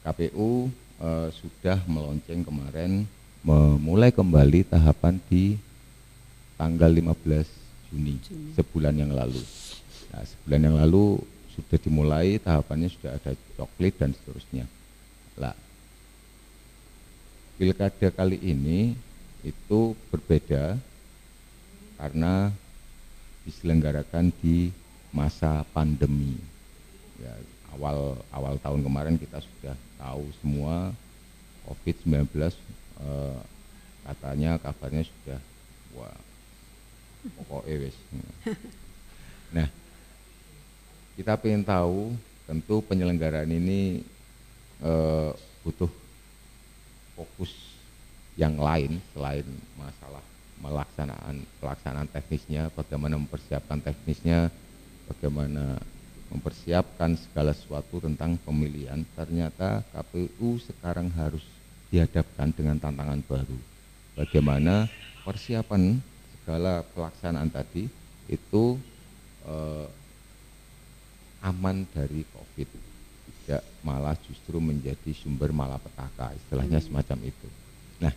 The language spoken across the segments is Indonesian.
KPU sudah melonceng kemarin memulai kembali tahapan di tanggal 15 Juni, sebulan yang lalu. Nah, sebulan yang lalu sudah dimulai tahapannya, sudah ada coklit dan seterusnya. Lah, pilkada kali ini itu berbeda karena diselenggarakan di masa pandemi. Ya, awal tahun kemarin kita sudah tahu semua COVID-19, katanya kabarnya sudah wah pokoknya wes. Nah, kita ingin tahu, tentu penyelenggaraan ini butuh fokus yang lain selain masalah pelaksanaan teknisnya, bagaimana mempersiapkan teknisnya, bagaimana mempersiapkan segala sesuatu tentang pemilihan. Ternyata KPU sekarang harus dihadapkan dengan tantangan baru. Bagaimana persiapan segala pelaksanaan tadi itu aman dari COVID, tidak malah justru menjadi sumber malapetaka, istilahnya semacam itu. Nah,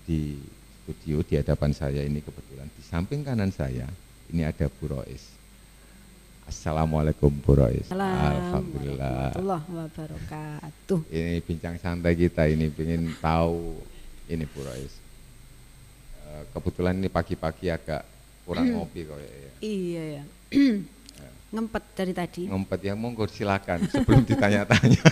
di studio di hadapan saya ini kebetulan di samping kanan saya ini ada Bu Rois. Assalamualaikum Bu Rois. Alhamdulillah. Warahmatullahi wabarakatuh. Ini bincang santai kita ini, ingin tahu ini Bu Rois. Kebetulan ini pagi-pagi agak kurang ngopi kok ya. Iya ya. Ngempet dari tadi. Ngempet ya, monggo silakan sebelum ditanya-tanya.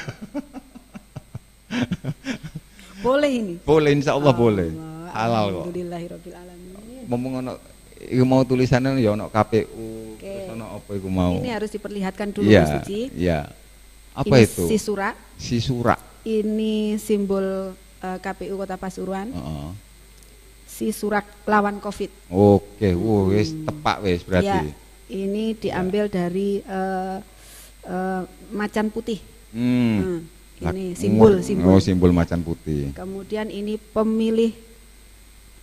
Boleh ini? Boleh, insya Allah boleh. Halal kok. Alhamdulillahirabbil alamin. Ngomong ono iku mau tulisannya ya ono KPU, terus ono apa iku mau. Ini harus diperlihatkan dulu ya, Mas Suci. Iya. Apa ini itu? Sisura. Sisura. Ini simbol KPU Kota Pasuruan. Sisurak lawan COVID. Oke, wis tepak wis berarti. Ya, ini diambil dari macan putih. Ini simbol. Oh, simbol macan putih. Kemudian ini pemilih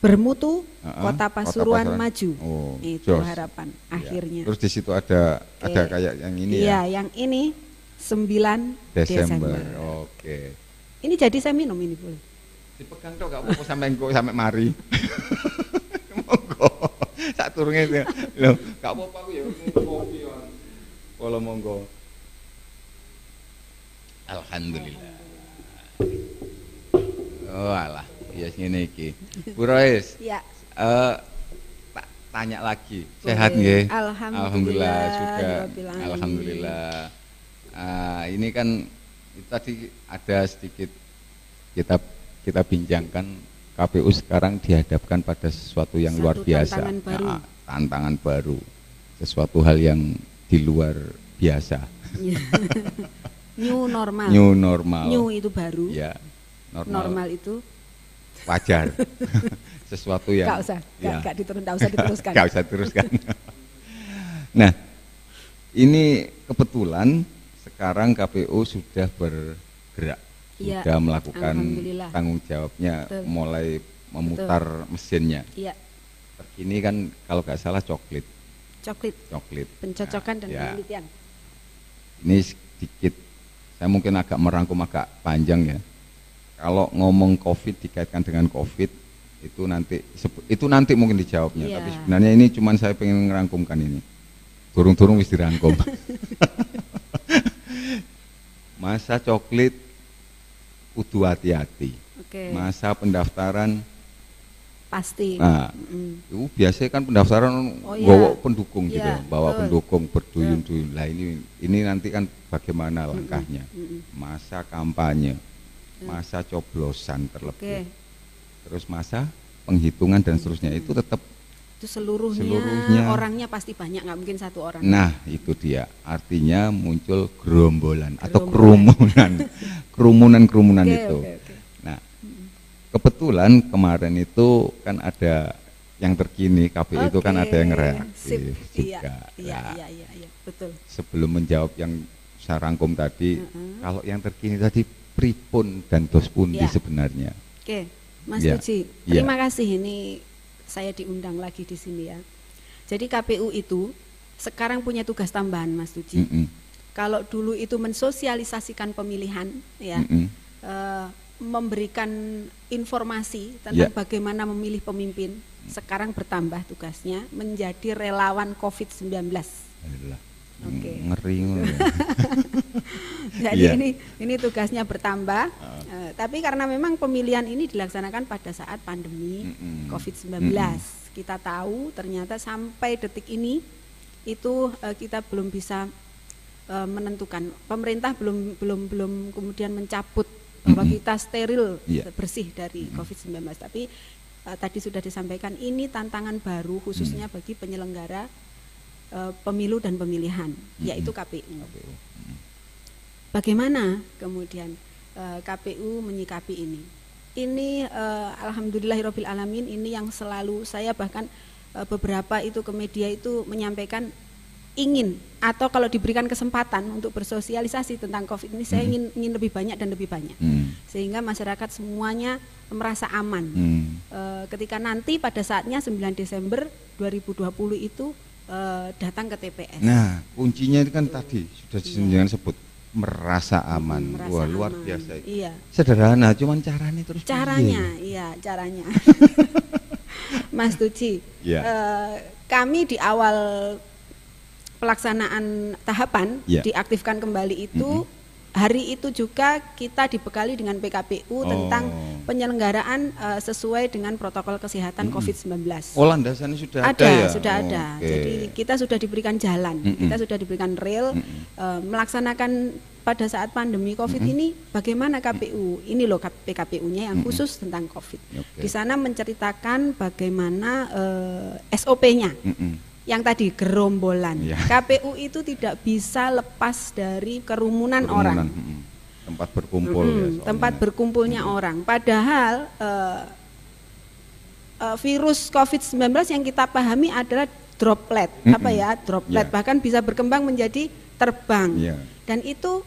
bermutu Kota Pasuruan maju. Oh, itu harapan akhirnya. Terus di situ ada kayak yang ini ya. Iya, yang ini 9 Desember. Oke. Ini jadi saya minum ini boleh. Dipegang tok gak apa-apa sampai mari. Monggo. Sak turunge lho, gak apa-apa aku ya kopi ya. Kalau monggo. Alhamdulillah. Oh alah, iya ngene iki. Bu Rois. Iya. Tak tanya lagi. Boleh. Sehat nggih? Alhamdulillah juga. Alhamdulillah. Ini kan tadi ada sedikit kita bincangkan, KPU sekarang dihadapkan pada sesuatu yang luar biasa, tantangan baru, sesuatu hal yang di luar biasa. New normal. New normal. New itu baru. Ya, normal itu wajar. Sesuatu yang nggak usah diteruskan. Nggak usah diteruskan. Nah, ini kebetulan sekarang KPU sudah bergerak. Sudah melakukan tanggung jawabnya. Betul. Mulai memutar mesinnya. Iya. Ini kan kalau nggak salah coklit. Pencocokan dan penelitian. Ini sedikit, saya mungkin agak merangkum agak panjang ya. Kalau ngomong COVID dikaitkan dengan COVID itu nanti mungkin dijawabnya. Tapi sebenarnya ini cuman saya pengen ngerangkumkan ini. Turung-turung wis dirangkum. Masa coklit kudu hati-hati. Masa pendaftaran pasti. Nah, itu biasanya kan pendaftaran bawa pendukung gitu, bawa pendukung berduyun-duyun. Lah ini nanti kan bagaimana langkahnya? Masa kampanye, masa coblosan terlebih, terus masa penghitungan dan seterusnya itu tetap itu seluruhnya orangnya pasti banyak, nggak mungkin satu orang. Nah itu dia, artinya muncul gerombolan atau kerumunan itu. Nah kebetulan kemarin itu kan ada yang terkini KPU itu kan ada yang reaktif juga. Iya, betul. Sebelum menjawab yang saya rangkum tadi, kalau yang terkini tadi pripun dan dos pundi sebenarnya. Oke, Mas Suci, terima kasih ini. Saya diundang lagi di sini ya. Jadi KPU itu sekarang punya tugas tambahan Mas Suci. kalau dulu itu mensosialisasikan pemilihan, ya, memberikan informasi tentang bagaimana memilih pemimpin, sekarang bertambah tugasnya menjadi relawan COVID-19. Oke. Ngeri. Jadi ini tugasnya bertambah, tapi karena memang pemilihan ini dilaksanakan pada saat pandemi COVID-19, kita tahu ternyata sampai detik ini itu kita belum bisa menentukan, pemerintah belum kemudian mencabut bahwa kita steril bersih dari COVID-19, tapi tadi sudah disampaikan ini tantangan baru khususnya bagi penyelenggara pemilu dan pemilihan, yaitu KPU. Bagaimana kemudian KPU menyikapi ini? Ini alhamdulillahirabbil alamin, ini yang selalu saya bahkan beberapa itu ke media itu menyampaikan ingin, atau kalau diberikan kesempatan untuk bersosialisasi tentang COVID ini, saya ingin lebih banyak dan lebih banyak, sehingga masyarakat semuanya merasa aman. Ketika nanti pada saatnya 9 Desember 2020 itu datang ke TPS. Nah, kuncinya itu kan tadi sudah jangan sebut merasa aman. Wah, luar biasa. Iya. Sederhana, cuman caranya terus. Caranya, iya caranya. Mas Tuci, kami di awal pelaksanaan tahapan diaktifkan kembali itu, hari itu juga kita dibekali dengan PKPU tentang penyelenggaraan sesuai dengan protokol kesehatan COVID-19. Oh, landasannya sudah ada ya? Sudah ada. Jadi kita sudah diberikan jalan, kita sudah diberikan rel, melaksanakan pada saat pandemi COVID ini bagaimana KPU. Ini loh PKPU-nya yang khusus tentang COVID. Di sana menceritakan bagaimana SOP-nya. Yang tadi gerombolan, KPU itu tidak bisa lepas dari kerumunan orang, tempat berkumpul, tempat berkumpulnya orang. Padahal virus COVID-19 yang kita pahami adalah droplet, droplet, bahkan bisa berkembang menjadi terbang. Dan itu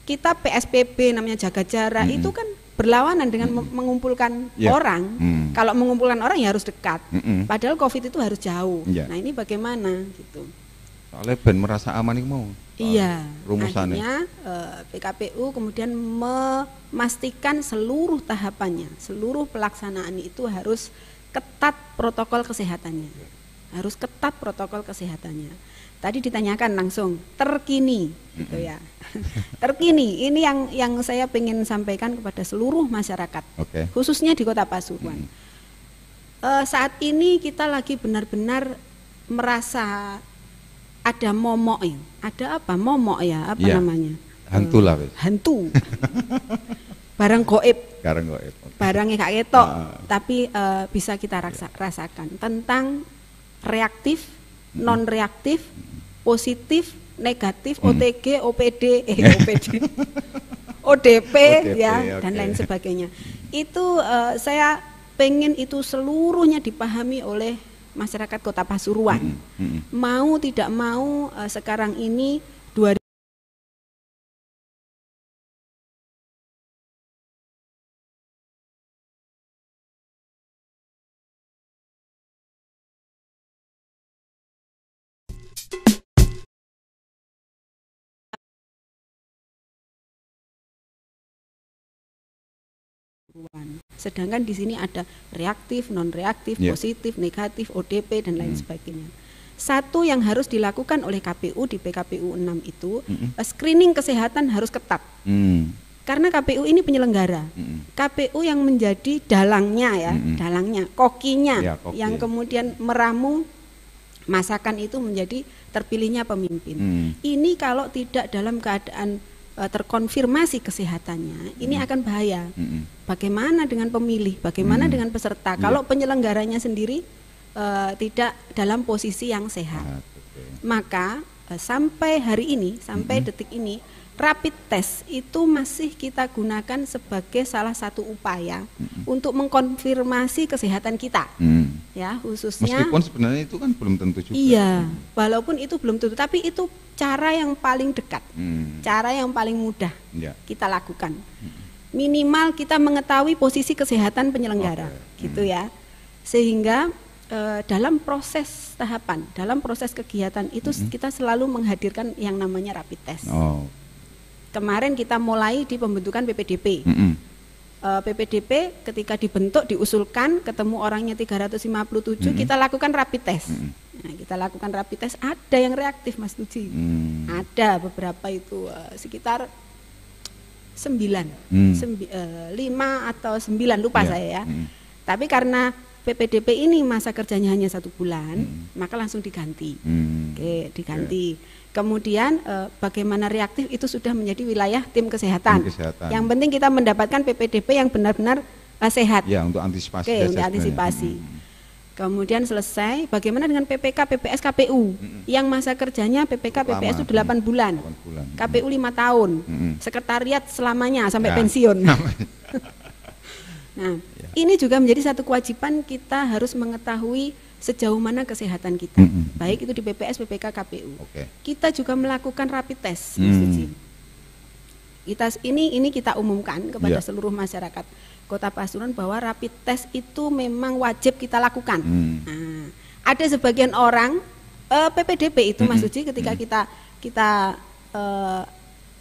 kita PSBB namanya jaga jarak, itu kan berlawanan dengan mengumpulkan orang. Kalau mengumpulkan orang ya harus dekat. Padahal COVID itu harus jauh. Nah, ini bagaimana gitu. Soalnya ben merasa aman itu mau. Iya. Akhirnya PKPU kemudian memastikan seluruh tahapannya, seluruh pelaksanaan itu harus ketat protokol kesehatannya. Harus ketat protokol kesehatannya. Tadi ditanyakan langsung terkini, gitu ya. Terkini, ini yang saya ingin sampaikan kepada seluruh masyarakat, khususnya di Kota Pasuruan. Saat ini kita lagi benar-benar merasa ada momok ya. Ada apa? Momok ya, apa namanya? Hantu lah. Hantu. Barang goib. Barangnya gak ketok, tapi bisa kita rasakan tentang reaktif, non reaktif, positif, negatif, OTG, OPD, ODP ya, dan lain sebagainya. Itu saya pengen itu seluruhnya dipahami oleh masyarakat Kota Pasuruan. Mau tidak mau sekarang ini sedangkan di sini ada reaktif, non reaktif, positif, negatif, ODP dan lain sebagainya. Satu yang harus dilakukan oleh KPU di PKPU 6 itu screening kesehatan harus ketat. Karena KPU ini penyelenggara. KPU yang menjadi dalangnya ya, dalangnya, kokinya yang kemudian meramu masakan itu menjadi terpilihnya pemimpin. Ini kalau tidak dalam keadaan terkonfirmasi kesehatannya, ini akan bahaya. Bagaimana dengan pemilih, bagaimana dengan peserta kalau penyelenggaranya sendiri tidak dalam posisi yang sehat. Maka sampai hari ini, sampai detik ini, rapid test itu masih kita gunakan sebagai salah satu upaya untuk mengkonfirmasi kesehatan kita. Ya, khususnya meskipun sebenarnya itu kan belum tentu juga. Iya, walaupun itu belum tentu, tapi itu cara yang paling dekat, cara yang paling mudah kita lakukan. Minimal kita mengetahui posisi kesehatan penyelenggara, gitu ya. Sehingga dalam proses tahapan, dalam proses kegiatan itu kita selalu menghadirkan yang namanya rapid test. Kemarin kita mulai di pembentukan PPDP. PPDP ketika dibentuk, diusulkan, ketemu orangnya 357, kita lakukan rapid test. Nah, kita lakukan rapid test, ada yang reaktif Mas Tuji. Ada beberapa itu sekitar 5 atau 9 lupa saya ya. Tapi karena PPDP ini masa kerjanya hanya 1 bulan, maka langsung diganti. Oke, diganti. Kemudian bagaimana reaktif itu sudah menjadi wilayah tim kesehatan. Yang penting kita mendapatkan PPDP yang benar-benar sehat. Ya, untuk antisipasi. Oke, untuk antisipasi. Kemudian selesai, bagaimana dengan PPK, PPS, KPU? Yang masa kerjanya PPK, PPS itu 8 bulan. KPU 5 tahun. Sekretariat selamanya sampai pensiun. Nah, ini juga menjadi satu kewajiban, kita harus mengetahui sejauh mana kesehatan kita, baik itu di PPS, PPK, KPU. Kita juga melakukan rapid test. Ini kita umumkan kepada seluruh masyarakat Kota Pasuruan bahwa rapid test itu memang wajib kita lakukan. Nah, ada sebagian orang PPDP itu Mas Suci, ketika kita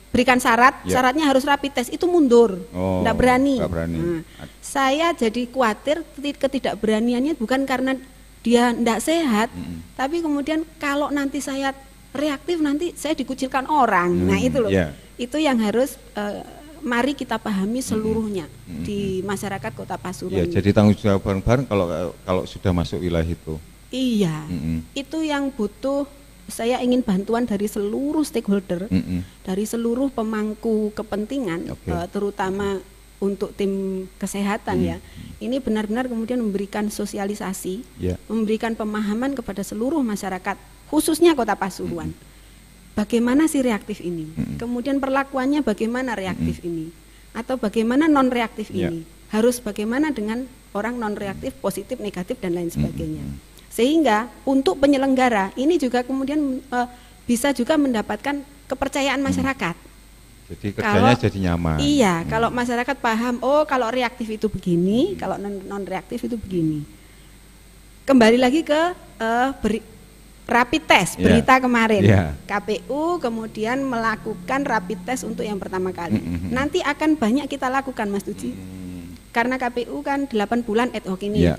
berikan syaratnya harus rapid test, itu mundur, tidak berani. Nah, saya jadi khawatir ketidakberaniannya bukan karena dia tidak sehat, tapi kemudian kalau nanti saya reaktif, nanti saya dikucilkan orang. Nah itu loh, itu yang harus mari kita pahami seluruhnya di masyarakat Kota Pasuruan. Ya, jadi tanggung jawab bareng-bareng kalau sudah masuk wilayah itu. Iya, itu yang butuh. Saya ingin bantuan dari seluruh stakeholder, dari seluruh pemangku kepentingan, terutama untuk tim kesehatan ya. Ini benar-benar kemudian memberikan sosialisasi, memberikan pemahaman kepada seluruh masyarakat, khususnya Kota Pasuruan. Bagaimana sih reaktif ini? Kemudian perlakuannya bagaimana reaktif ini? Atau bagaimana non reaktif ini? Harus bagaimana dengan orang non reaktif, positif, negatif dan lain sebagainya. Sehingga untuk penyelenggara ini juga kemudian bisa juga mendapatkan kepercayaan masyarakat. Jadi kerjanya jadi nyaman. Iya, kalau masyarakat paham, oh kalau reaktif itu begini, kalau non reaktif itu begini. Kembali lagi ke rapid test berita kemarin. KPU kemudian melakukan rapid test untuk yang pertama kali. Nanti akan banyak kita lakukan Mas Tuji. Karena KPU kan 8 bulan ad hoc ini.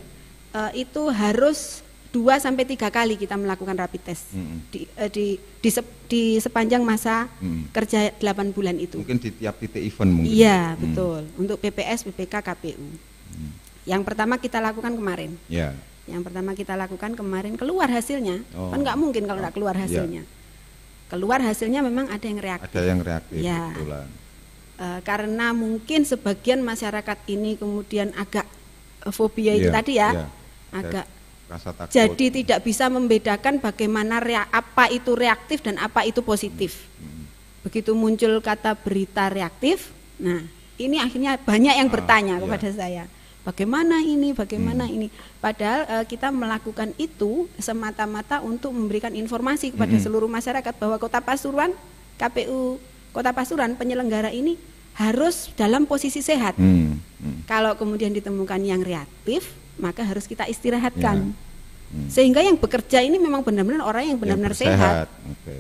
Itu harus 2-3 kali kita melakukan rapid test di sepanjang masa kerja 8 bulan itu. Mungkin di tiap titik event mungkin. Iya, betul. Untuk PPS, PPK, KPU. Yang pertama kita lakukan kemarin. Yang pertama kita lakukan kemarin, keluar hasilnya. Kan nggak mungkin kalau nggak keluar hasilnya. Keluar hasilnya memang ada yang reaktif. Ada yang reaktif, betulan. Karena mungkin sebagian masyarakat ini kemudian agak fobia itu tadi agak jadi tidak bisa membedakan bagaimana apa itu reaktif dan apa itu positif. Begitu muncul kata berita reaktif, nah ini akhirnya banyak yang bertanya kepada saya, bagaimana ini, bagaimana ini. Padahal kita melakukan itu semata-mata untuk memberikan informasi kepada seluruh masyarakat bahwa Kota Pasuruan, KPU Kota Pasuruan, penyelenggara ini harus dalam posisi sehat. Kalau kemudian ditemukan yang reaktif, maka harus kita istirahatkan. Sehingga yang bekerja ini memang benar-benar orang yang benar-benar sehat.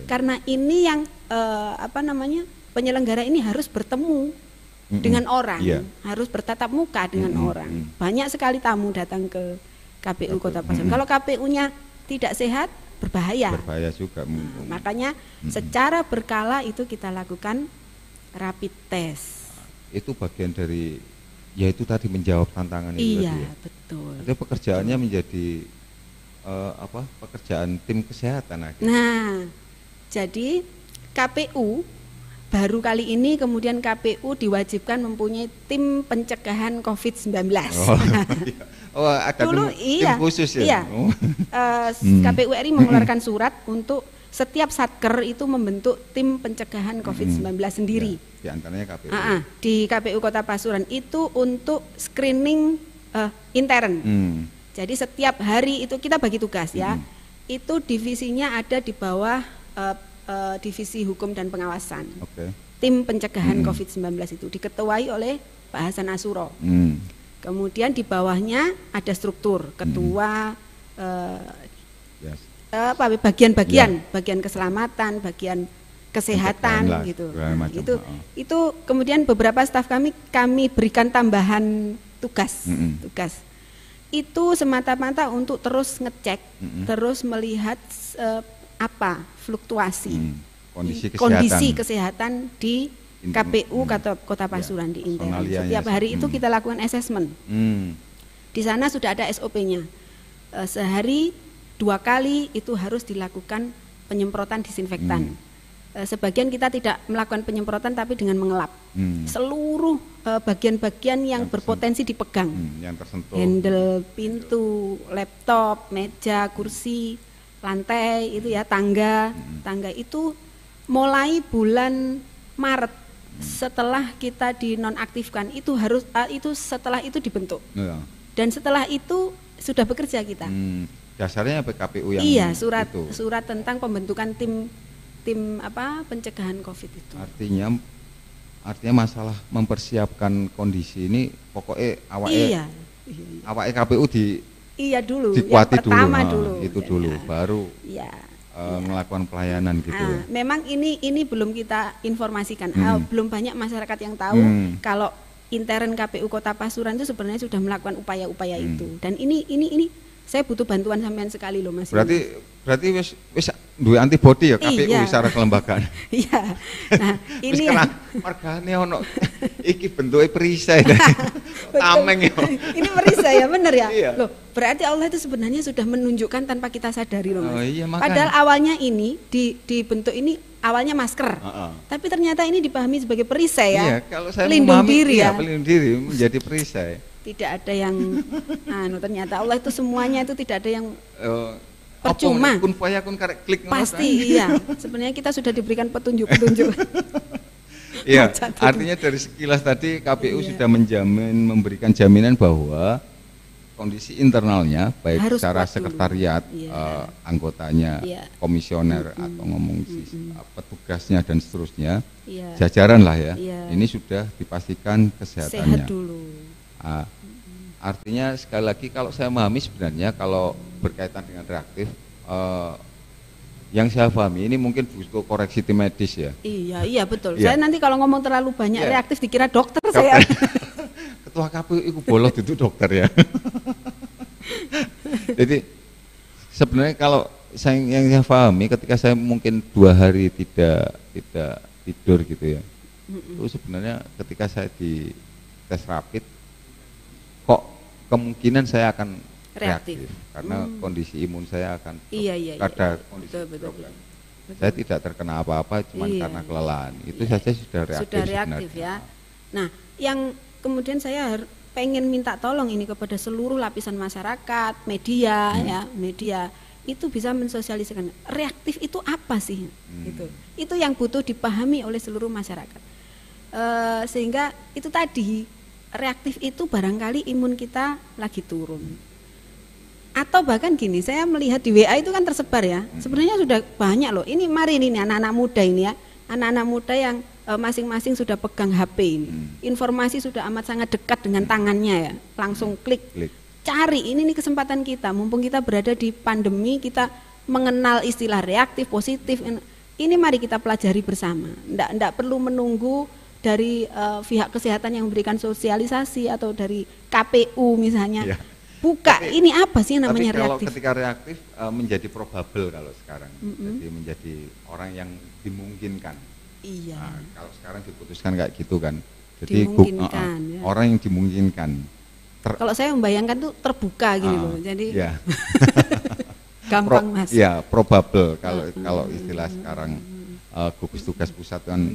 Karena ini yang penyelenggara ini harus bertemu dengan orang, harus bertatap muka dengan orang. Banyak sekali tamu datang ke KPU Kota Pasuruan. Kalau KPU-nya tidak sehat, berbahaya. Berbahaya juga. Makanya secara berkala itu kita lakukan rapid test. Itu bagian dari, ya itu tadi menjawab tantangan itu. Iya, betul. Jadi pekerjaannya menjadi pekerjaan tim kesehatan akhirnya. Nah, jadi KPU baru kali ini kemudian KPU diwajibkan mempunyai tim pencegahan COVID-19. Ada dulu tim khusus ya? KPU RI mengeluarkan surat untuk setiap satker itu membentuk tim pencegahan COVID-19 sendiri. Di antaranya KPU. Di KPU Kota Pasuruan itu untuk screening intern. Jadi setiap hari itu kita bagi tugas ya. Itu divisinya ada di bawah divisi hukum dan pengawasan. Tim pencegahan COVID-19 itu diketuai oleh Pak Hasan Asuro. Kemudian di bawahnya ada struktur ketua, Yes. bagian keselamatan, bagian kesehatan lah, gitu. Nah, itu kemudian beberapa staf kami berikan tambahan tugas. Itu semata-mata untuk terus ngecek, terus melihat apa fluktuasi kondisi kesehatan di KPU Kota Pasuruan di intern. Setiap hari itu kita lakukan assessment. Di sana sudah ada SOP-nya. Sehari 2 kali itu harus dilakukan penyemprotan disinfektan. Sebagian kita tidak melakukan penyemprotan tapi dengan mengelap. Seluruh bagian-bagian yang berpotensi dipegang. Yang tersentuh. Handle, pintu, laptop, meja, kursi, lantai itu ya, tangga itu mulai bulan Maret setelah kita dinonaktifkan itu setelah itu dibentuk. Dan setelah itu sudah bekerja kita. Dasarnya PKPU yang surat tentang pembentukan tim pencegahan COVID itu. Artinya masalah mempersiapkan kondisi ini pokoknya awake KPU dikuati yang pertama dulu. Itu dulu baru melakukan pelayanan gitu. Memang ini belum kita informasikan. Belum banyak masyarakat yang tahu kalau intern KPU Kota Pasuruan itu sebenarnya sudah melakukan upaya-upaya itu. Dan ini saya butuh bantuan sampean sekali loh Mas. Berarti wis duwe antibody ya KPU secara kelembagaan. Iya. Nah, ini margane ono iki bentuke perisai. Tameng ya. Ini perisai ya, benar ya? Iya. Loh, berarti Allah itu sebenarnya sudah menunjukkan tanpa kita sadari loh Mas. Padahal awalnya ini dibentuk ini awalnya masker. Tapi ternyata ini dipahami sebagai perisai ya. Iya, kalau saya pelindung diri ya. Pelindung diri menjadi perisai. Tidak ada yang ternyata Allah itu semuanya itu tidak ada yang percuma. Kun fayakun karek klik pasti iya. Sebenarnya kita sudah diberikan petunjuk-petunjuk. Iya, artinya dari sekilas tadi KPU sudah memberikan jaminan bahwa kondisi internalnya baik harus secara sekretariat, anggotanya, komisioner atau ngomong petugasnya dan seterusnya, jajaran lah ya. Ini sudah dipastikan kesehatannya. Sehat dulu. Artinya sekali lagi kalau saya memahami sebenarnya kalau berkaitan dengan reaktif, yang saya pahami ini mungkin butuh koreksi tim medis ya. Iya betul. Saya nanti kalau ngomong terlalu banyak reaktif dikira dokter saya. Ketua KPU itu bolot itu dokter ya. Jadi sebenarnya kalau yang saya pahami ketika saya mungkin 2 hari tidak tidur gitu ya, itu sebenarnya ketika saya di tes rapid kok kemungkinan saya akan reaktif karena kondisi imun saya akan ada kondisi problem. Saya tidak terkena apa-apa cuma karena kelelahan. Itu saja sudah reaktif ya. Nah, yang kemudian saya pengen minta tolong ini kepada seluruh lapisan masyarakat, media itu bisa mensosialisasikan reaktif itu apa sih? Itu yang butuh dipahami oleh seluruh masyarakat. Sehingga itu tadi reaktif itu barangkali imun kita lagi turun. Atau bahkan gini, saya melihat di WA itu kan tersebar ya. Sebenarnya sudah banyak loh. Ini mari ini anak-anak muda ini ya. Anak-anak muda yang masing-masing sudah pegang HP ini. Informasi sudah amat sangat dekat dengan tangannya ya. Langsung klik. Cari, ini nih kesempatan kita. Mumpung kita berada di pandemi, kita mengenal istilah reaktif, positif. Ini mari kita pelajari bersama. Nggak perlu menunggu dari pihak kesehatan yang memberikan sosialisasi atau dari KPU misalnya. Buka, ini apa sih namanya reaktif? Kalau ketika reaktif menjadi probable kalau sekarang. Jadi menjadi orang yang dimungkinkan. Nah, kalau sekarang diputuskan kayak gitu kan. Jadi orang yang dimungkinkan. Kalau saya membayangkan tuh terbuka gini loh. Jadi gampang Mas. Iya, probable kalau istilah sekarang gugus tugas pusat kan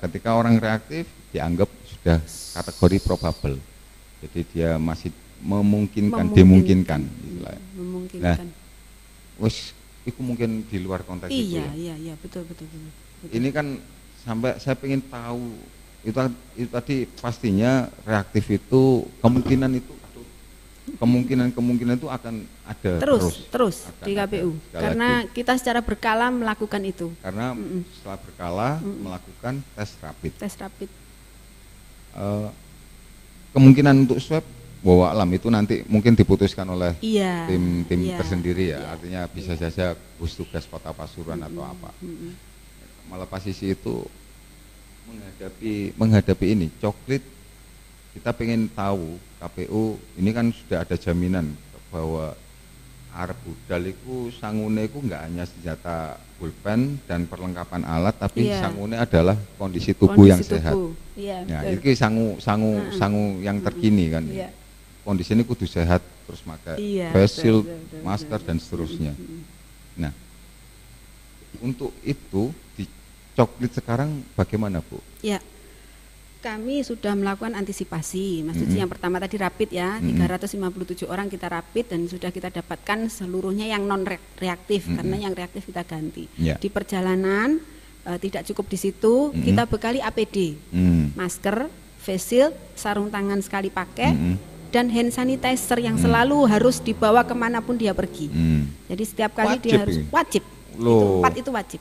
ketika orang reaktif dianggap sudah kategori probable. Jadi dia masih dimungkinkan. Nah, itu mungkin di luar konteks itu ya. Iya, betul. Ini kan sampai saya pengen tahu itu tadi pastinya reaktif itu kemungkinan itu akan ada terus di KPU karena kita secara berkala melakukan itu. Karena setelah berkala melakukan tes rapid. Tes rapid. Kemungkinan untuk swab Wallahu alam itu nanti mungkin diputuskan oleh Iya. tim Iya. tersendiri ya. Iya. Artinya bisa saja gugus tugas Kota Pasuruan atau apa. Melepas sisi itu menghadapi ini coklit, kita pengen tahu KPU ini kan sudah ada jaminan bahwa arep budal itu sangune itu enggak hanya senjata pulpen dan perlengkapan alat, tapi sangune adalah kondisi tubuh yang sehat. Iya, ya, ini sangu yang terkini kan. Iya. Kondisi ini kudu sehat, terus pakai face shield, masker dan seterusnya. Nah, untuk itu di coklit sekarang bagaimana, Bu? Ya. Kami sudah melakukan antisipasi, maksudnya yang pertama tadi rapid ya, 357 orang kita rapid dan sudah kita dapatkan seluruhnya yang non reaktif karena yang reaktif kita ganti. Di perjalanan tidak cukup di situ, kita bekali APD, masker, face shield, sarung tangan sekali pakai, dan hand sanitizer yang selalu harus dibawa kemanapun dia pergi. Jadi setiap kali dia harus wajib. Itu wajib.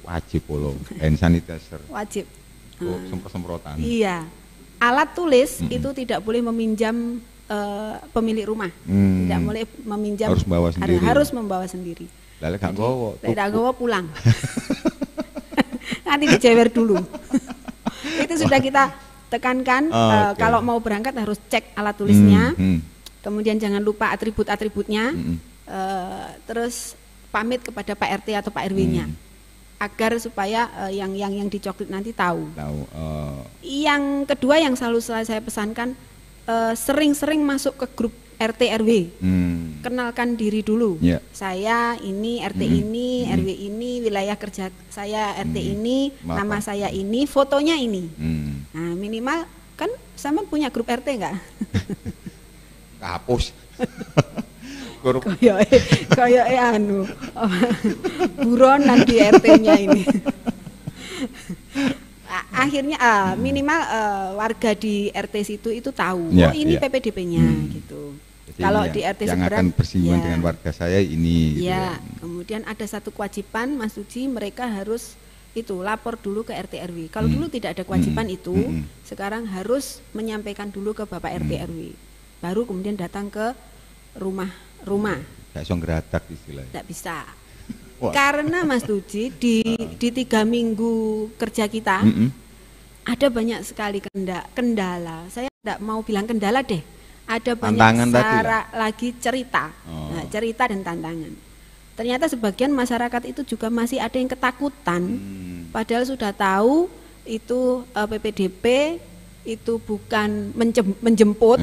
Wajib loh, hand sanitizer. Wajib. Semprot-semprotan. Iya, alat tulis itu tidak boleh meminjam pemilik rumah, tidak boleh meminjam. Harus bawa sendiri. Harus membawa sendiri. Lalu gak gowo. Tidak gowo pulang. Nanti dijewer dulu. Itu sudah kita tekankan. Kalau mau berangkat harus cek alat tulisnya. Kemudian jangan lupa atribut-atributnya. Terus pamit kepada Pak RT atau Pak RW-nya. Agar supaya yang dicoklit nanti tahu. Yang kedua yang selalu saya pesankan, sering-sering masuk ke grup RT RW. Kenalkan diri dulu. Saya ini RT ini, RW ini, wilayah kerja saya RT ini, nama saya ini, fotonya ini. Nah, minimal kan sama punya grup RT enggak? Hapus. Kayak anu buronan di RT-nya ini. Akhirnya minimal warga di RT situ itu tahu, ini PPDP-nya gitu. Jadi kalau di RT yang seberang akan bersinggungan dengan warga saya ini. Ya, kemudian ada satu kewajiban Mas Suci, mereka harus itu lapor dulu ke RT RW. Kalau dulu tidak ada kewajiban itu, sekarang harus menyampaikan dulu ke Bapak RT RW. Baru kemudian datang ke rumah. Gak bisa ngeradak istilahnya. Tidak bisa. Karena Mas Tuji di 3 minggu kerja kita ada banyak sekali kendala. Saya tidak mau bilang kendala deh. Ada banyak tantangan lagi cerita. Nah, cerita dan tantangan. Ternyata sebagian masyarakat itu juga masih ada yang ketakutan. Padahal sudah tahu itu PPDP itu bukan menjemput.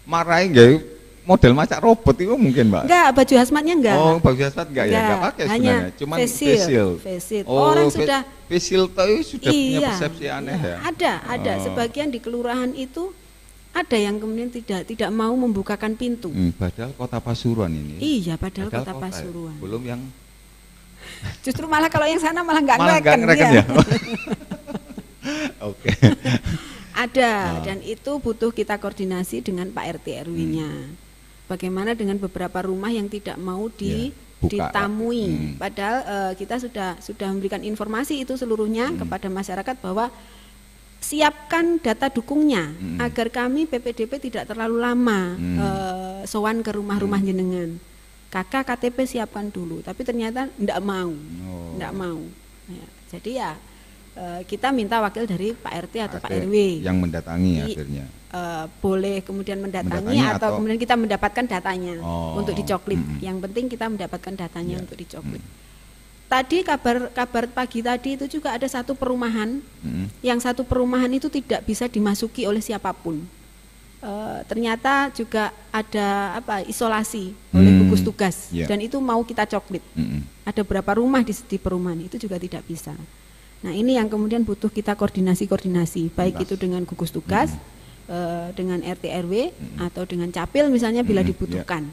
Marahin enggak? Model macam robot itu mungkin, Mbak? Enggak, baju hazmatnya enggak. Oh, baju hazmat enggak ya? Enggak pakai sebenarnya, cuman face shield. Orang sudah face shield itu sudah punya persepsi aneh ya. Ada sebagian di kelurahan itu ada yang kemudian tidak mau membukakan pintu. Padahal Kota Pasuruan ini. Iya, padahal Kota Pasuruan. Belum yang justru malah kalau yang sana malah enggak ngereken ya. Oke. Ada dan itu butuh kita koordinasi dengan Pak RT RW-nya. Bagaimana dengan beberapa rumah yang tidak mau ditamui? Padahal kita sudah memberikan informasi itu seluruhnya kepada masyarakat bahwa siapkan data dukungnya agar kami PPDP tidak terlalu lama sowan ke rumah-rumah jenengan. Kakak KTP siapkan dulu, tapi ternyata tidak mau. Ya, jadi ya kita minta wakil dari Pak RT atau Pak RW yang mendatangi akhirnya. Boleh kemudian mendatangi atau kemudian kita mendapatkan datanya untuk dicoklit. Yang penting kita mendapatkan datanya untuk dicoklit. Tadi kabar pagi tadi itu juga ada satu perumahan, yang satu perumahan itu tidak bisa dimasuki oleh siapapun. Ternyata juga ada isolasi oleh gugus tugas dan itu mau kita coklit. Ada berapa rumah di perumahan itu juga tidak bisa. Nah, ini yang kemudian butuh kita koordinasi baik itu dengan gugus tugas, dengan RT RW atau dengan capil misalnya bila dibutuhkan.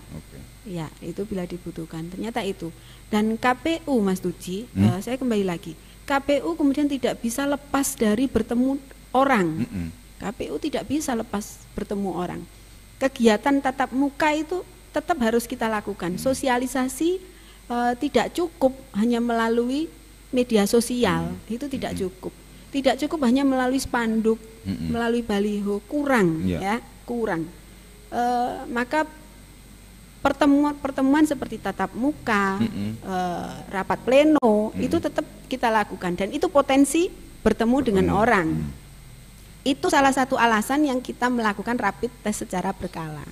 Ya, itu bila dibutuhkan. Ternyata itu. Dan KPU Mas Tuji, saya kembali lagi. KPU kemudian tidak bisa lepas dari bertemu orang. KPU tidak bisa lepas bertemu orang. Kegiatan tatap muka itu tetap harus kita lakukan. Sosialisasi tidak cukup hanya melalui media sosial, itu tidak cukup. Tidak cukup hanya melalui spanduk, melalui baliho, kurang ya, kurang. Maka pertemuan seperti tatap muka, rapat pleno itu tetap kita lakukan, dan itu potensi bertemu dengan orang. Itu salah satu alasan yang kita melakukan rapid test secara berkala.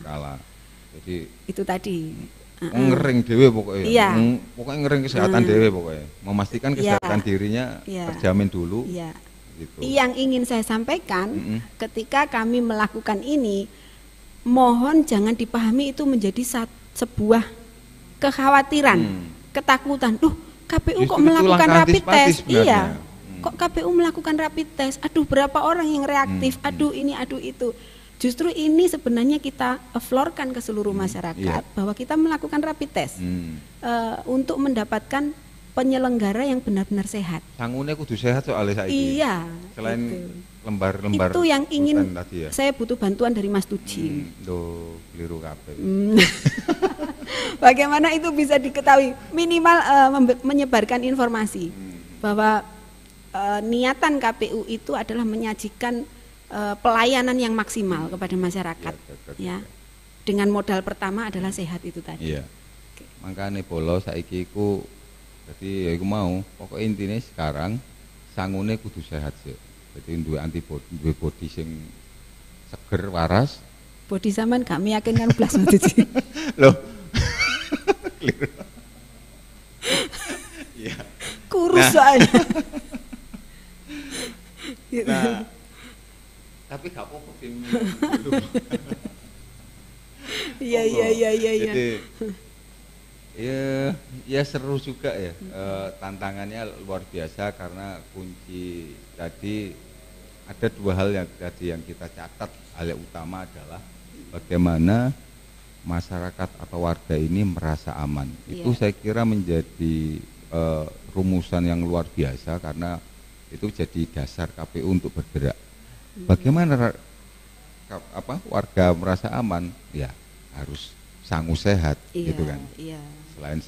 Jadi itu tadi. Ngering dewe pokoknya. Iya. Pokoknya ngering kesehatan dewe pokoknya. Memastikan kesehatan dirinya terjamin dulu. Iya. Gitu. Yang ingin saya sampaikan ketika kami melakukan ini, mohon jangan dipahami itu menjadi sebuah kekhawatiran, ketakutan. Duh, KPU justru kok melakukan rapid test? Sebenarnya. Kok KPU melakukan rapid test? Aduh, berapa orang yang reaktif? Aduh ini, aduh itu. Justru ini sebenarnya kita floorkan ke seluruh masyarakat bahwa kita melakukan rapid test untuk mendapatkan penyelenggara yang benar-benar sehat. Sangune kudu sehat soalnya saiki. Iya. Selain gitu. lembar-lembar itu yang ingin tadi ya. Saya butuh bantuan dari Mas Tuji. Keliru kabeh. Bagaimana itu bisa diketahui? Minimal menyebarkan informasi bahwa niatan KPU itu adalah menyajikan pelayanan yang maksimal kepada masyarakat, ya. Dengan modal pertama adalah sehat itu tadi. Iya. Makanya bolo saiki iku jadi aku mau pokok intinya sekarang sangune kudu sehat sih. Jadi duwe antibody, duwe body sing seger waras. Body sampean gak meyakinkan blas Mas. Loh. Keliru. Iya. Kurus soalnya. Nah, tapi gak apa-apa sih. Iya. Jadi ya seru juga ya. Tantangannya luar biasa karena kunci tadi ada dua hal yang tadi yang kita catat. Hal yang utama adalah bagaimana masyarakat atau warga ini merasa aman. Itu saya kira menjadi rumusan yang luar biasa karena itu jadi dasar KPU untuk bergerak. Bagaimana warga merasa aman? Ya harus sangu sehat, gitu kan. Iya. Selain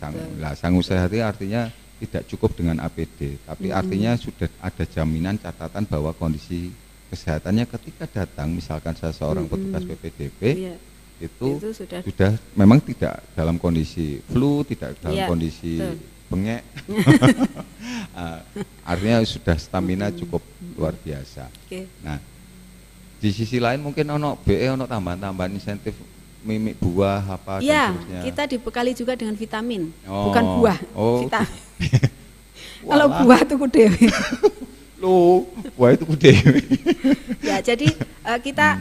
sangu sehat itu artinya tidak cukup dengan APD, tapi artinya sudah ada jaminan catatan bahwa kondisi kesehatannya ketika datang, misalkan seseorang petugas PPDB itu sudah memang tidak dalam kondisi flu, tidak dalam kondisi bengek, artinya sudah stamina cukup luar biasa. Nah, di sisi lain mungkin ono BE ono tambahan insentif mimik buah apa dan seterusnya. Kita dibekali juga dengan vitamin, bukan buah, vitamin. Kalau Walah. buah itu dewe. Loh, buah itu dewe. Ya, jadi kita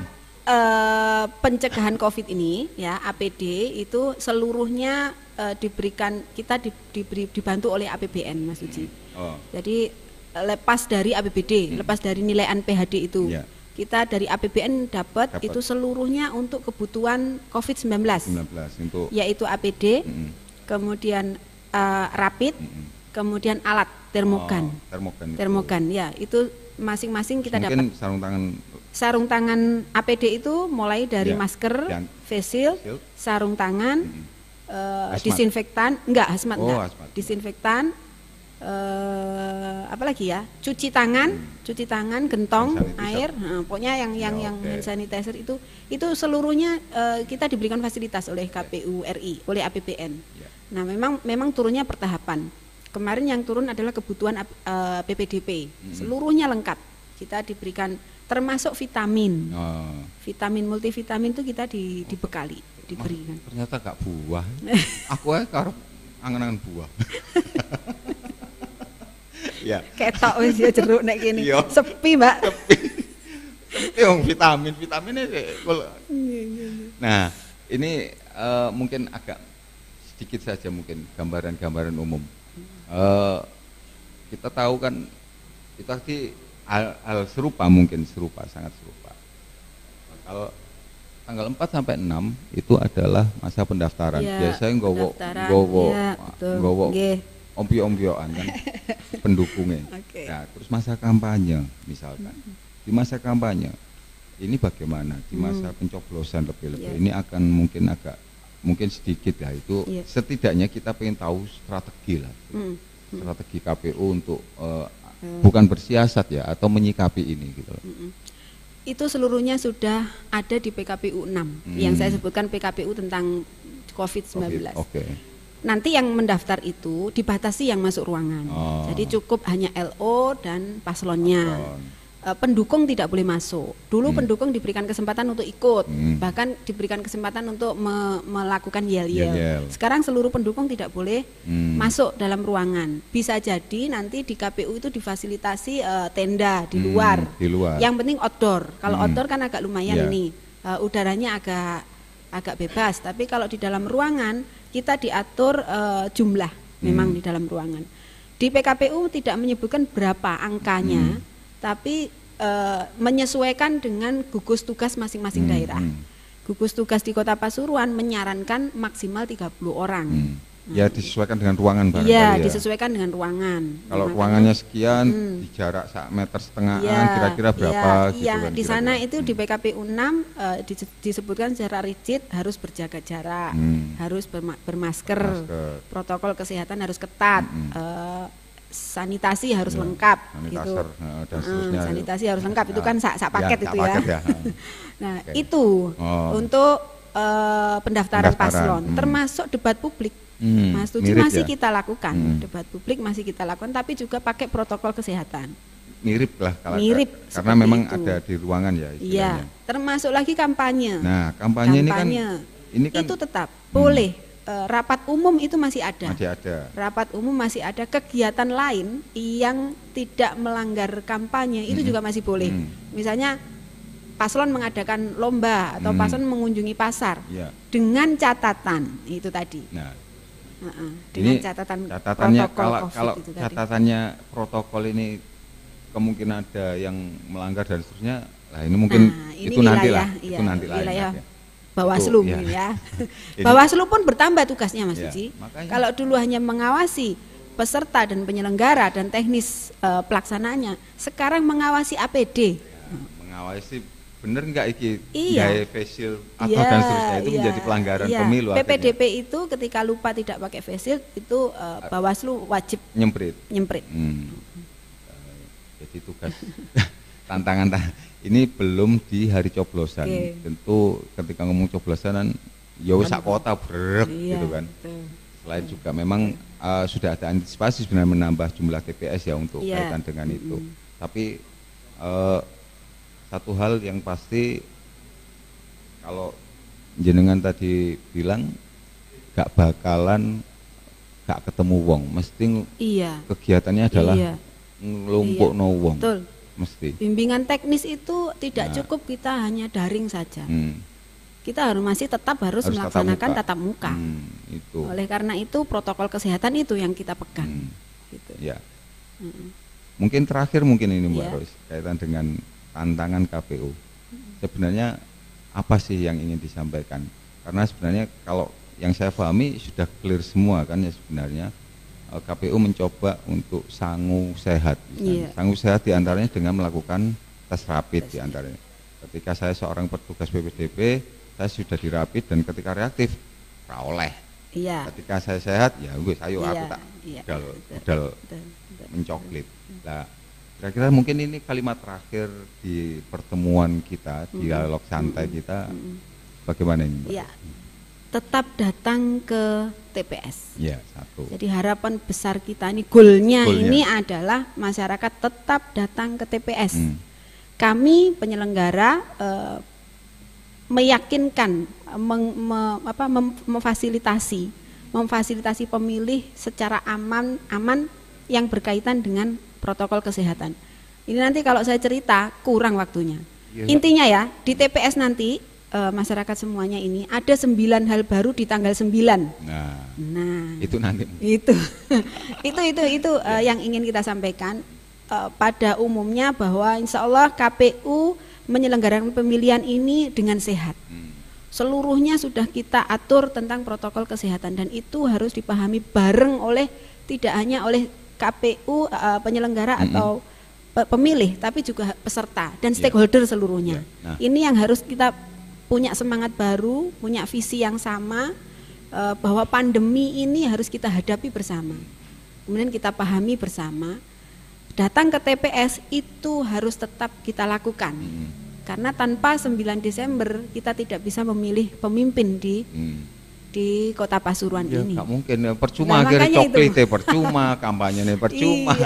pencegahan COVID ini ya APD itu seluruhnya diberikan, kita dibantu oleh APBN Mas Uji. Jadi lepas dari APBD, lepas dari nilai PHD itu. Kita dari APBN dapat itu seluruhnya untuk kebutuhan COVID-19. Untuk yaitu APD, kemudian rapid, kemudian alat termogan. Termogan ya, itu masing-masing kita dapat. Sarung tangan APD itu mulai dari masker, face shield, sarung tangan, disinfektan, hazmat enggak. Disinfektan, apalagi ya, cuci tangan, gentong, air, pokoknya yang hand sanitizer itu seluruhnya kita diberikan fasilitas oleh KPU RI, oleh APBN. Nah, memang turunnya pertahapan. Kemarin yang turun adalah kebutuhan PPDP, seluruhnya lengkap. Kita diberikan termasuk vitamin, vitamin multivitamin itu kita dibekali, diberikan. Ternyata gak buah. Aku karo angen-angen buah. Ya. Ketok wis ya jeruk nek kene. Sepi, Mbak. Sepi wong vitaminnya Nah, ini mungkin agak sedikit saja mungkin gambaran umum. Kita tahu kan itu tadi hal serupa, sangat serupa. Kalau tanggal 4 sampai 6 itu adalah masa pendaftaran. Biasanya nggowo ombyo-ombyoan kan pendukungnya. Nah, terus masa kampanye misalkan. Di masa kampanye ini bagaimana? Di masa pencoblosan lebih-lebih ini akan mungkin sedikit lah itu. Setidaknya kita pengen tahu strategi lah. Strategi KPU untuk bukan bersiasat ya atau menyikapi ini gitu loh. Itu seluruhnya sudah ada di PKPU 6 yang saya sebutkan PKPU tentang COVID-19. Oke. Nanti yang mendaftar itu dibatasi yang masuk ruangan. Jadi cukup hanya LO dan paslonnya. Pendukung tidak boleh masuk. Dulu pendukung diberikan kesempatan untuk ikut, bahkan diberikan kesempatan untuk melakukan yel-yel. Sekarang seluruh pendukung tidak boleh masuk dalam ruangan. Bisa jadi nanti di KPU itu difasilitasi tenda di luar. Yang penting outdoor. Kalau outdoor kan agak lumayan ini, udaranya agak bebas. Tapi kalau di dalam ruangan kita diatur jumlah memang di dalam ruangan. Di PKPU tidak menyebutkan berapa angkanya. Tapi menyesuaikan dengan gugus tugas masing-masing daerah. Gugus tugas di Kota Pasuruan menyarankan maksimal 30 orang. Ya disesuaikan dengan ruangan barangkali ya. Disesuaikan dengan ruangan. Kalau ruangannya sekian, di jarak 1,5 meter kira-kira berapa gitu kan. Di sana itu di PKPU 6 disebutkan secara rigid harus berjaga jarak, harus bermasker, protokol kesehatan harus ketat. Sanitasi harus lengkap gitu. Dan seterusnya. Sanitasi harus lengkap itu kan sak paket itu paket ya. Nah, itu untuk pendaftaran paslon, termasuk debat publik. Mas Tuju masih kita lakukan, debat publik masih kita lakukan, tapi juga pakai protokol kesehatan. Mirip lah kalau mirip karena memang itu ada di ruangan ya istilahnya. Iya, termasuk lagi kampanye. Nah, kampanye ini kan itu tetap boleh. Rapat umum itu masih ada. Rapat umum masih ada. Kegiatan lain yang tidak melanggar kampanye itu juga masih boleh. Misalnya paslon mengadakan lomba atau paslon mengunjungi pasar dengan catatan itu tadi. Nah, dengan ini catatannya kalau itu catatannya tadi. Protokol ini kemungkinan ada yang melanggar dan seterusnya. Nah, ini mungkin itu nantilah. Itu nanti lah. Bawaslu ya. Bawaslu pun bertambah tugasnya Mas Uji. Kalau dulu hanya mengawasi peserta dan penyelenggara dan teknis pelaksanaannya, sekarang mengawasi APD. Mengawasi bener nggak iki gaya facial atau dan seterusnya itu menjadi pelanggaran pemilu. PPDP itu ketika lupa tidak pakai facial itu Bawaslu wajib nyemprit. Jadi tugas tantangan ini belum di hari coblosan. Tentu ketika ngomong coblosan kan sak kota gitu kan. Selain juga memang sudah ada antisipasi sebenarnya menambah jumlah TPS ya untuk kaitan dengan itu. Tapi satu hal yang pasti kalau jenengan tadi bilang gak ketemu wong, mesti kegiatannya adalah ngelumpukno wong. Betul. Mesti. Bimbingan teknis itu tidak cukup kita hanya daring saja. Kita masih tetap harus melaksanakan tatap muka. Itu. Oleh karena itu protokol kesehatan itu yang kita pegang. Gitu. Ya. Mungkin terakhir ini Mbak Ros kaitan dengan tantangan KPU. Sebenarnya apa sih yang ingin disampaikan? Karena sebenarnya kalau yang saya pahami sudah clear semua kan ya sebenarnya. KPU mencoba untuk sangu sehat, sangu sehat diantaranya dengan melakukan tes rapid diantaranya. Ketika saya seorang petugas PPDP, saya sudah dirapid dan ketika reaktif, oleh. Ketika saya sehat, ya gue ayo aku tak budal mencoklit. Nah, kira-kira mungkin ini kalimat terakhir di pertemuan kita, dialog santai kita, bagaimana ini, Mbak? Tetap datang ke TPS. Satu. Jadi harapan besar kita ini, goalnya ini adalah masyarakat tetap datang ke TPS. Kami penyelenggara meyakinkan, memfasilitasi pemilih secara aman yang berkaitan dengan protokol kesehatan. Ini nanti kalau saya cerita kurang waktunya. Intinya ya di TPS nanti. Masyarakat semuanya ini ada 9 hal baru di tanggal 9. Nah, itu nanti. Itu yang ingin kita sampaikan pada umumnya bahwa insya Allah KPU menyelenggarakan pemilihan ini dengan sehat. Seluruhnya sudah kita atur tentang protokol kesehatan dan itu harus dipahami bareng oleh tidak hanya oleh KPU penyelenggara atau pemilih tapi juga peserta dan stakeholder seluruhnya. Ini yang harus kita punya semangat baru, punya visi yang sama bahwa pandemi ini harus kita hadapi bersama. Kemudian kita pahami bersama datang ke TPS itu harus tetap kita lakukan. Karena tanpa 9 Desember kita tidak bisa memilih pemimpin di Kota Pasuruan ini. Nggak mungkin, percuma akhirnya coklite percuma, kampanyenya percuma,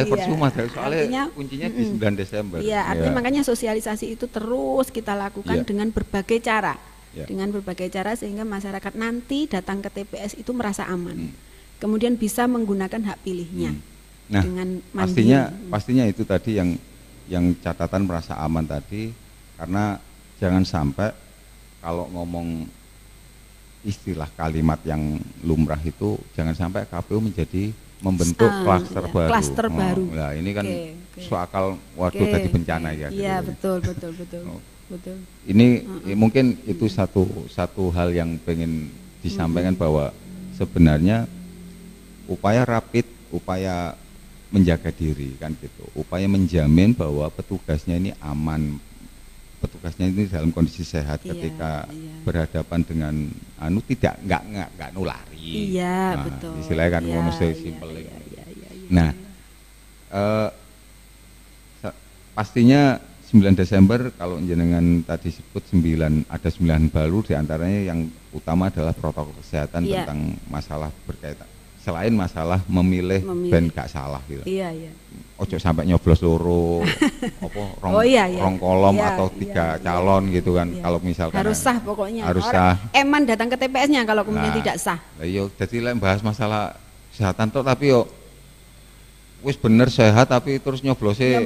percuma. Soalnya artinya, kuncinya di 9 Desember. Iya, artinya makanya sosialisasi itu terus kita lakukan dengan berbagai cara. Dengan berbagai cara sehingga masyarakat nanti datang ke TPS itu merasa aman. Kemudian bisa menggunakan hak pilihnya. Nah, dengan mandiri. pastinya itu tadi yang catatan merasa aman tadi, karena jangan sampai kalau ngomong istilah kalimat yang lumrah itu jangan sampai KPU menjadi membentuk klaster baru. Klaster baru. Nah, ini kan soal waduh tadi bencana ya. Iya, gitu. betul. Betul. Ini mungkin itu satu hal yang pengen disampaikan bahwa sebenarnya upaya rapid, upaya menjaga diri kan gitu, upaya menjamin bahwa petugasnya ini aman, petugasnya ini dalam kondisi sehat ketika berhadapan dengan nggak nulari. Iya, nah, betul. Istilahnya kan ngono simpel. Nah, pastinya 9 Desember kalau jenengan tadi sebut 9 baru, diantaranya yang utama adalah protokol kesehatan tentang masalah berkaitan selain masalah memilih ben gak salah gitu. Iya. Ojo sampai nyoblos loro rong kolom atau 3 calon gitu kan. Kalau misalkan harus sah pokoknya. Harus sah. Eman datang ke TPS-nya kalau kemudian tidak sah. Lah iya, jadi lek bahas masalah kesehatan toh tapi yo wis bener sehat tapi terus nyoblosnya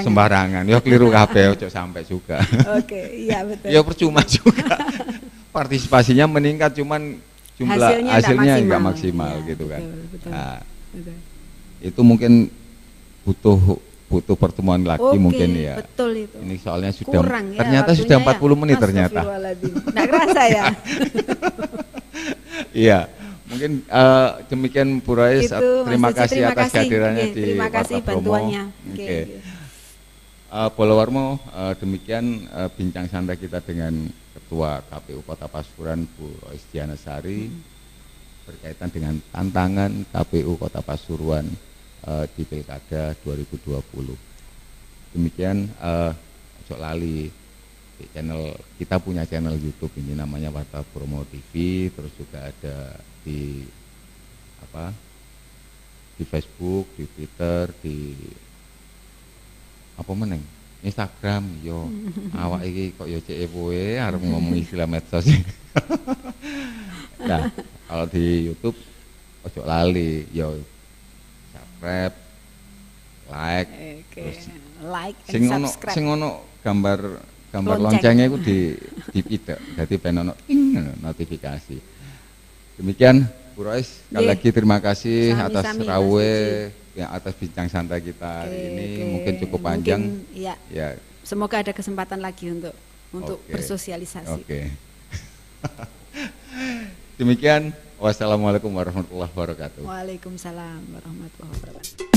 sembarangan. Ya keliru kabeh, ojo sampai juga. Oke, iya betul. Ya percuma juga. Partisipasinya meningkat cuman jumlah hasilnya enggak maksimal ya, gitu kan. Betul. Nah, itu mungkin butuh pertemuan lagi mungkin ya. Betul itu. Ini soalnya sudah kurang, ternyata sudah 40 menit ternyata. Enggak kerasa ya. Iya. Mungkin demikian Bu Rais, terima kasih atas kehadirannya di Warta Bromo. Bolowarmo, demikian bincang santai kita dengan Ketua KPU Kota Pasuruan Bu Rais Dianasari berkaitan dengan tantangan KPU Kota Pasuruan di Pilkada 2020. Demikian, ojo lali di channel kita, punya channel YouTube ini namanya Warta Bromo TV, terus juga ada di Facebook, di Twitter, di meneng Instagram. Yo awak iki kok yo cek epoe arep ngomong istilah medsos. Nah, kalau di YouTube ojo lali yo subscribe, like, terus and subscribe. Sing ono gambar loncengnya itu di pidek, dadi ben ono notifikasi. Demikian Bu Rais, sekali lagi terima kasih atas atas bincang santai kita hari ini. Mungkin cukup panjang. Ya. Semoga ada kesempatan lagi untuk bersosialisasi. Demikian, wassalamualaikum warahmatullahi wabarakatuh. Waalaikumsalam warahmatullahi wabarakatuh.